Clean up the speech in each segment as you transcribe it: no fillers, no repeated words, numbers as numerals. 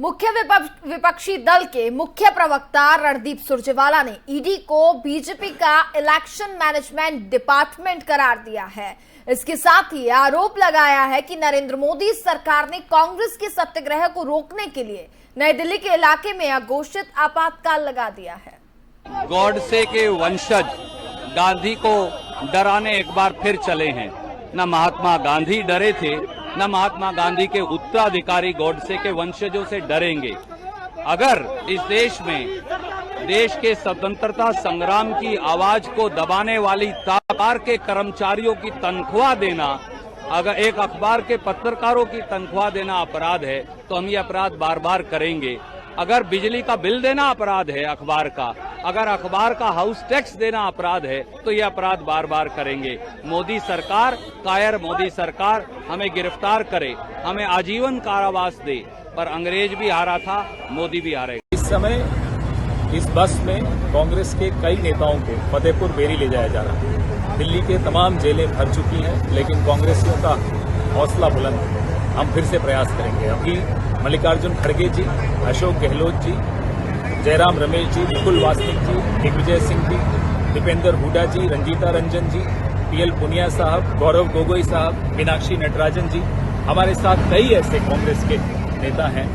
मुख्य विपक्षी दल के मुख्य प्रवक्ता रणदीप सुरजेवाला ने ईडी को बीजेपी का इलेक्शन मैनेजमेंट डिपार्टमेंट करार दिया है। इसके साथ ही आरोप लगाया है कि नरेंद्र मोदी सरकार ने कांग्रेस के सत्याग्रह को रोकने के लिए नई दिल्ली के इलाके में अघोषित आपातकाल लगा दिया है। गॉडसे के वंशज गांधी को डराने एक बार फिर चले हैं। न महात्मा गांधी डरे थे, न महात्मा गांधी के उत्तराधिकारी गॉडसे के वंशजों से डरेंगे। अगर इस देश में देश के स्वतंत्रता संग्राम की आवाज को दबाने वाली अखबार के कर्मचारियों की तनख्वाह देना, अगर एक अखबार के पत्रकारों की तनख्वाह देना अपराध है तो हम ये अपराध बार बार करेंगे। अगर बिजली का बिल देना अपराध है अखबार का, अगर अखबार का हाउस टैक्स देना अपराध है तो ये अपराध बार बार करेंगे। मोदी सरकार, कायर मोदी सरकार हमें गिरफ्तार करे, हमें आजीवन कारावास दे, पर अंग्रेज भी हारा था, मोदी भी हारे। इस समय इस बस में कांग्रेस के कई नेताओं को फतेहपुर बेरी ले जाया जा रहा है। दिल्ली के तमाम जेलें भर चुकी हैं, लेकिन कांग्रेसियों का हौसला बुलंद है। हम फिर से प्रयास करेंगे। अभी मल्लिकार्जुन खड़गे जी, अशोक गहलोत जी, जयराम रमेश जी, मुकुल वासनिक जी, दिग्विजय सिंह जी, दीपेंद्र हुड्डा जी, रंजीता रंजन जी, पीएल पुनिया साहब, गौरव गोगोई साहब, मीनाक्षी नटराजन जी, हमारे साथ कई ऐसे कांग्रेस के नेता हैं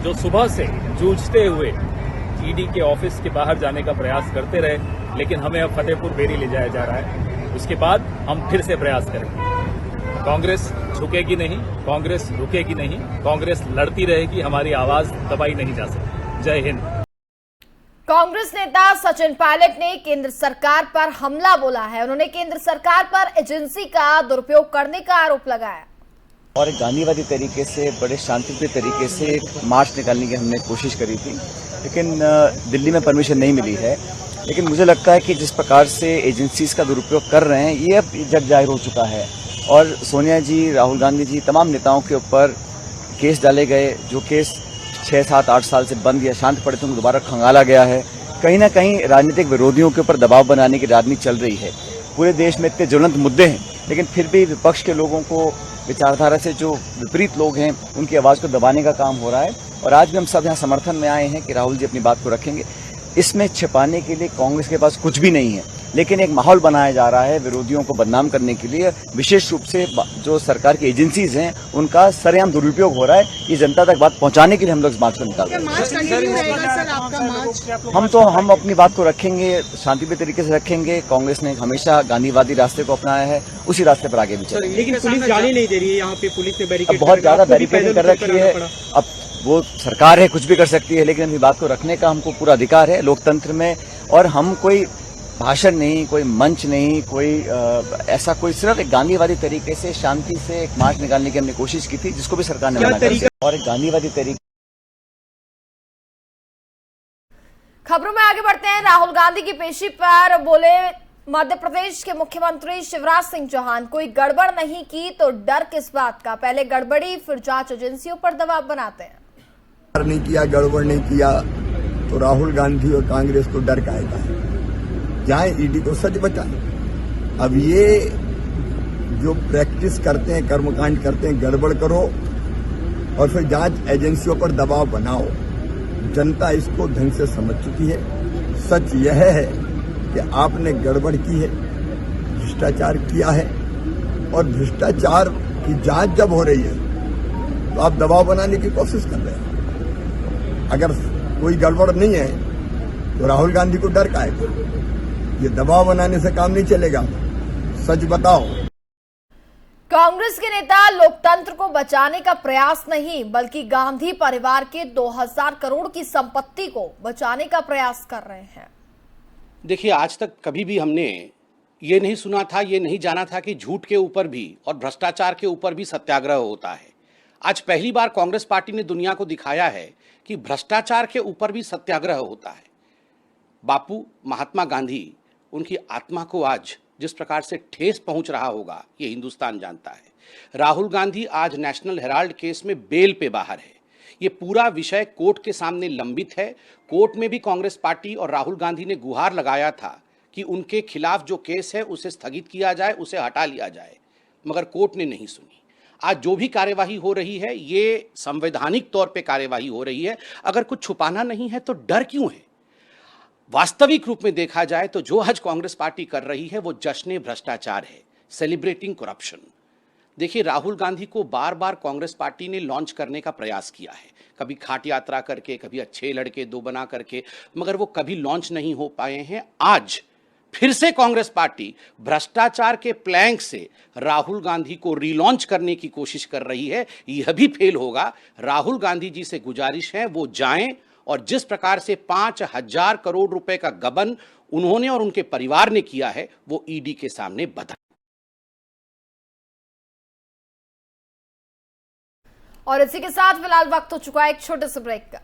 जो सुबह से जूझते हुए ईडी के ऑफिस के बाहर जाने का प्रयास करते रहे, लेकिन हमें अब फतेहपुर बेरी ले जाया जा रहा है। उसके बाद हम फिर से प्रयास करेंगे। कांग्रेस झुकेगी नहीं, कांग्रेस रुकेगी नहीं, कांग्रेस लड़ती रहेगी, हमारी आवाज दबाई नहीं जा सकती। जय हिंद। कांग्रेस नेता सचिन पायलट ने केंद्र सरकार पर हमला बोला है। उन्होंने केंद्र सरकार पर एजेंसी का दुरुपयोग करने का आरोप लगाया और एक गांधीवादी तरीके से, बड़े शांतिप्रिय तरीके से एक मार्च निकालने की हमने कोशिश करी थी, लेकिन दिल्ली में परमिशन नहीं मिली है। लेकिन मुझे लगता है कि जिस प्रकार से एजेंसीज का दुरुपयोग कर रहे हैं, ये अब जग जाहिर हो चुका है और सोनिया जी, राहुल गांधी जी, तमाम नेताओं के ऊपर केस डाले गए, जो केस 6, 7, 8 साल से बंद या शांत पड़े थे, उनको दोबारा खंगाला गया है। कहीं ना कहीं राजनीतिक विरोधियों के ऊपर दबाव बनाने की राजनीति चल रही है। पूरे देश में इतने ज्वलंत मुद्दे हैं, लेकिन फिर भी विपक्ष के लोगों को, विचारधारा से जो विपरीत लोग हैं, उनकी आवाज को दबाने का काम हो रहा है। और आज भी हम सब यहाँ समर्थन में आए हैं कि राहुल जी अपनी बात को रखेंगे। इसमें छिपाने के लिए कांग्रेस के पास कुछ भी नहीं है, लेकिन एक माहौल बनाया जा रहा है विरोधियों को बदनाम करने के लिए। विशेष रूप से जो सरकार की एजेंसीज हैं, उनका सरेआम दुरुपयोग हो रहा है। ये जनता तक बात पहुंचाने के लिए हम लोग इस मार्च को निकाल रहे हैं। हम अपनी बात को रखेंगे, शांतिप्रिय तरीके से रखेंगे। कांग्रेस ने हमेशा गांधीवादी रास्ते को अपनाया है, उसी रास्ते पर आगे भी चलेंगे। लेकिन पुलिस जाने नहीं दे रही है, यहाँ पे पुलिस ने बैरिकेड बहुत ज्यादा बैरिकेडिंग कर रखी है। अब वो सरकार है, कुछ भी कर सकती है, लेकिन अपनी बात को रखने का हमको पूरा अधिकार है लोकतंत्र में। और हम कोई भाषण नहीं, कोई मंच नहीं, कोई ऐसा कोई, सिर्फ एक गांधीवादी तरीके से शांति से एक मार्च निकालने की हमने कोशिश की थी, जिसको भी सरकार ने मना कर दिया। और एक गांधीवादी तरीके। खबरों में आगे बढ़ते हैं। राहुल गांधी की पेशी पर बोले मध्य प्रदेश के मुख्यमंत्री शिवराज सिंह चौहान, कोई गड़बड़ नहीं की तो डर किस बात का, पहले गड़बड़ी फिर जांच एजेंसियों पर दबाव बनाते हैं। नहीं किया, गड़बड़ नहीं किया तो राहुल गांधी और कांग्रेस को डर कायदा है। जाए ईडी को सच बताएं। अब ये जो प्रैक्टिस करते हैं, कर्मकांड करते हैं, गड़बड़ करो और फिर जांच एजेंसियों पर दबाव बनाओ। जनता इसको ढंग से समझ चुकी है। सच यह है कि आपने गड़बड़ की है, भ्रष्टाचार किया है, और भ्रष्टाचार की जांच जब हो रही है तो आप दबाव बनाने की कोशिश कर रहे हैं। अगर कोई गड़बड़ नहीं है तो राहुल गांधी को डर काहे? ये दबाव बनाने से काम नहीं चलेगा। सच बताओ। कांग्रेस के नेता लोकतंत्र को बचाने का प्रयास नहीं, बल्कि गांधी परिवार के 2000 करोड़ की संपत्ति को बचाने का प्रयास कर रहे हैं। देखिए, आज तक कभी भी हमने ये नहीं सुना था, ये नहीं जाना था कि झूठ के ऊपर भी और भ्रष्टाचार के ऊपर भी सत्याग्रह होता है। आज पहली बार कांग्रेस पार्टी ने दुनिया को दिखाया है कि भ्रष्टाचार के ऊपर भी सत्याग्रह होता है। बापू महात्मा गांधी, उनकी आत्मा को आज जिस प्रकार से ठेस पहुंच रहा होगा, ये हिंदुस्तान जानता है। राहुल गांधी आज नेशनल हेराल्ड केस में बेल पे बाहर है। ये पूरा विषय कोर्ट के सामने लंबित है। कोर्ट में भी कांग्रेस पार्टी और राहुल गांधी ने गुहार लगाया था कि उनके खिलाफ जो केस है उसे स्थगित किया जाए, उसे हटा लिया जाए, मगर कोर्ट ने नहीं सुनी। आज जो भी कार्यवाही हो रही है ये संवैधानिक तौर पे कार्यवाही हो रही है। अगर कुछ छुपाना नहीं है तो डर क्यों है? वास्तविक रूप में देखा जाए तो जो आज कांग्रेस पार्टी कर रही है वो जश्न भ्रष्टाचार है, सेलिब्रेटिंग करप्शन। देखिए, राहुल गांधी को बार बार कांग्रेस पार्टी ने लॉन्च करने का प्रयास किया है, कभी खाट यात्रा करके, कभी अच्छे लड़के दो बना करके, मगर वो कभी लॉन्च नहीं हो पाए हैं। आज फिर से कांग्रेस पार्टी भ्रष्टाचार के प्लैंक से राहुल गांधी को रीलॉन्च करने की कोशिश कर रही है। यह भी फेल होगा। राहुल गांधी जी से गुजारिश है वो जाएं और जिस प्रकार से 5,000 करोड़ रुपए का गबन उन्होंने और उनके परिवार ने किया है वो ईडी के सामने बताएं। और इसी के साथ फिलहाल वक्त हो चुका है एक छोटे से ब्रेक का।